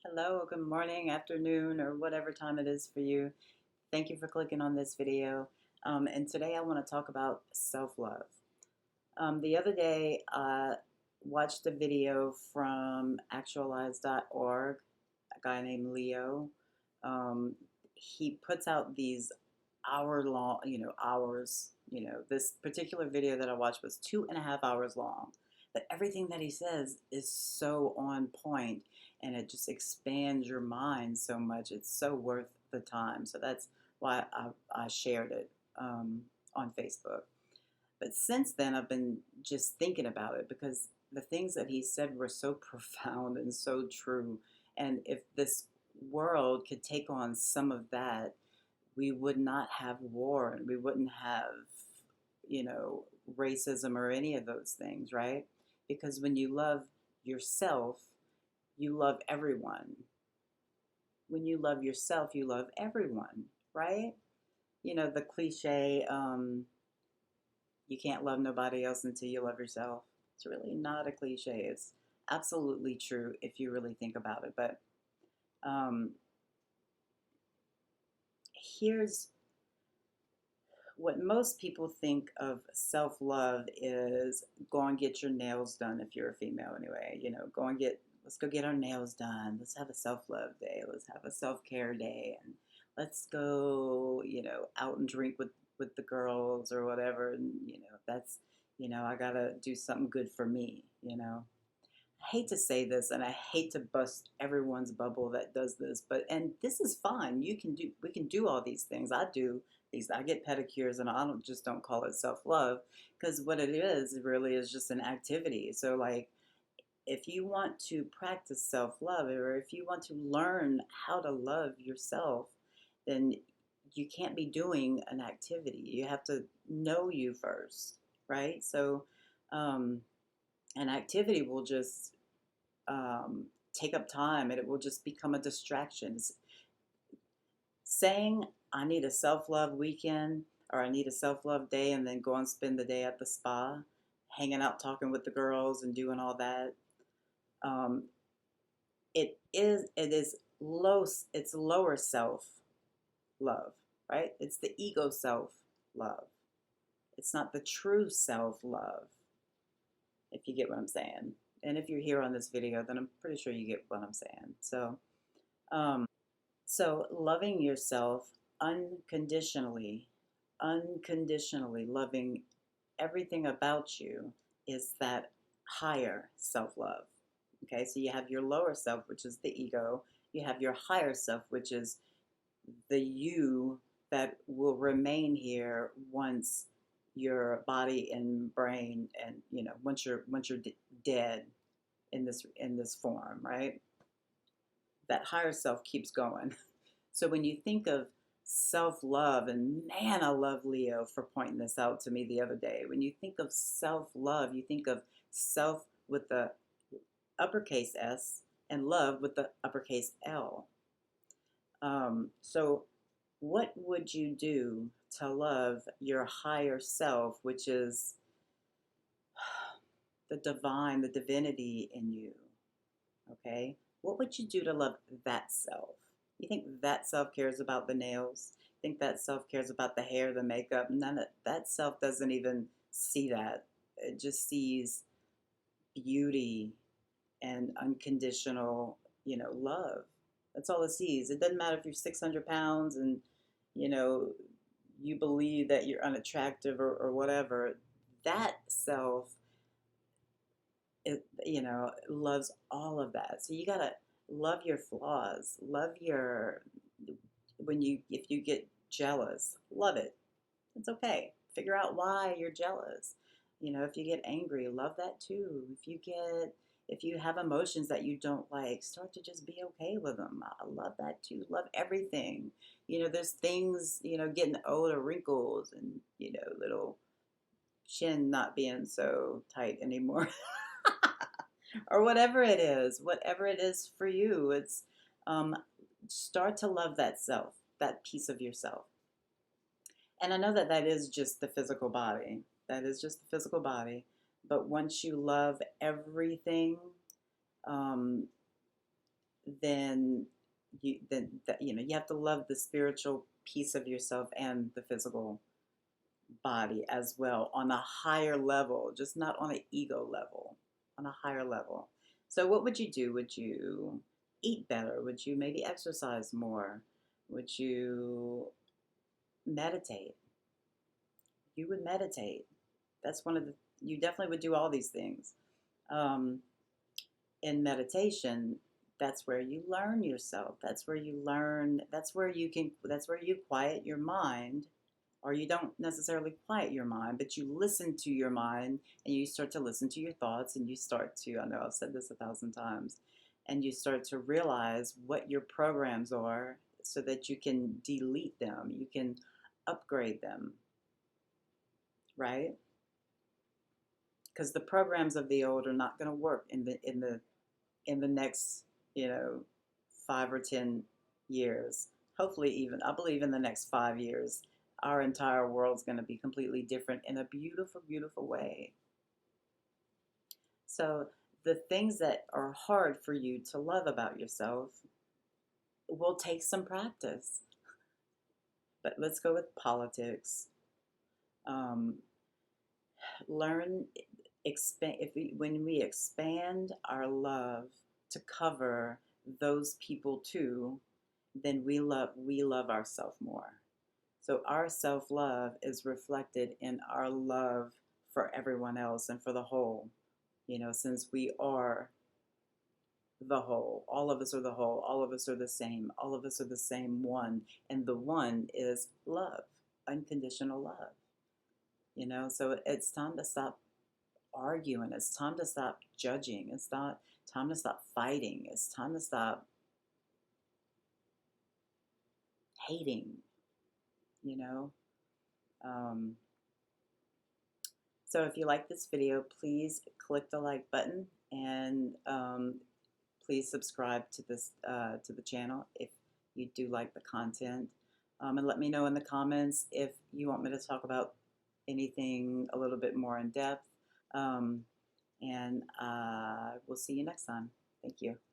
Hello, good morning, afternoon, or whatever time it is for you. Thank you for clicking on this video. And today I want to talk about self-love. The other day I watched a video from actualize.org, a guy named Leo. Um, he puts out these hour long, this particular video that I watched was 2.5 hours long. But everything that he says is so on point and it just expands your mind so much. It's so worth the time. So that's why I shared it on Facebook. But since then, I've been just thinking about it because the things that he said were so profound and so true. And if this world could take on some of that, we would not have war and we wouldn't have, you know, racism or any of those things, right? Because when you love yourself, you love everyone. When you love yourself, you love everyone, right? You know, the cliche, you can't love nobody else until you love yourself. It's really not a cliche. It's absolutely true if you really think about it. But um, here's what most people think of self love is go and get your nails done if you're a female anyway. You know, let's go get our nails done. Let's have a self love day. Let's have a self care day. And let's go, out and drink with the girls or whatever. And, I got to do something good for me. I hate to say this and I hate to bust everyone's bubble that does this, and this is fine. We can do all these things. I do these. I get pedicures and I don't call it self-love because what it is really is just an activity. So like if you want to practice self-love or if you want to learn how to love yourself, then you can't be doing an activity. You have to know you first, right? So um, an activity will just take up time and it will just become a distraction. Saying I need a self love weekend or I need a self love day and then go and spend the day at the spa, hanging out, talking with the girls, and doing all that. Um, it is low. It's lower self love, right? It's the ego self love. It's not the true self love. If you get what I'm saying, and if you're here on this video, then I'm pretty sure you get what I'm saying. Um, So, loving yourself unconditionally loving everything about you is that higher self love. Okay, so you have your lower self, which is the ego, you have your higher self, which is the you that will remain here once your body and brain and once you're dead in this form, right? That higher self keeps going. So when you think of self love, and man, I love Leo for pointing this out to me the other day. When you think of self love, you think of self with the uppercase S and love with the uppercase L. So, what would you do to love your higher self, which is the divine, the divinity in you? Okay? What would you do to love that self? You think that self cares about the nails? Think that self cares about the hair, the makeup? None of that self doesn't even see that. It just sees beauty and unconditional, love. That's all it sees. It doesn't matter if you're 600 pounds and, you know, you believe that you're unattractive or whatever. That self loves all of that. So you gotta love your flaws, love your if you get jealous, love it. It's okay. Figure out why you're jealous. If you get angry, love that too. If you have emotions that you don't like, start to just be okay with them. I love that too. Love everything. There's things, getting older, wrinkles, and little chin not being so tight anymore. Or whatever it is for you. It's um, start to love that self, that piece of yourself. And I know that that is just the physical body. That is just the physical body. But once you love everything, um, then you have to love the spiritual piece of yourself and the physical body as well on a higher level, just not on an ego level, on a higher level. So what would you do? Would you eat better? Would you maybe exercise more? Would you meditate? You would meditate. That's one of the, you definitely would do all these things. Um, in meditation, that's where you learn yourself. That's where you learn, that's where you quiet your mind, or you don't necessarily quiet your mind, but you listen to your mind and you start to listen to your thoughts and you start to, I know I've said this 1,000 times, and you start to realize what your programs are so that you can delete them, you can upgrade them, right? Because the programs of the old are not going to work in the next, you know, 5 or 10 years. Hopefully, even I believe in the next 5 years, our entire world's going to be completely different in a beautiful, beautiful way. So the things that are hard for you to love about yourself will take some practice. But let's go with politics. Um, learn expand if we when we expand our love to cover those people too, then we love ourselves more. So our self-love is reflected in our love for everyone else and for the whole. Since we are the whole, all of us are the whole, all of us are the same, all of us are the same one, and the one is love, unconditional love. So it's time to stop arguing. It's time to stop judging. It's not time to stop fighting. It's time to stop hating, you know. Um, so if you like this video, please click the like button and please subscribe to the channel if you do like the content. And let me know in the comments if you want me to talk about anything a little bit more in depth. And we'll see you next time. Thank you.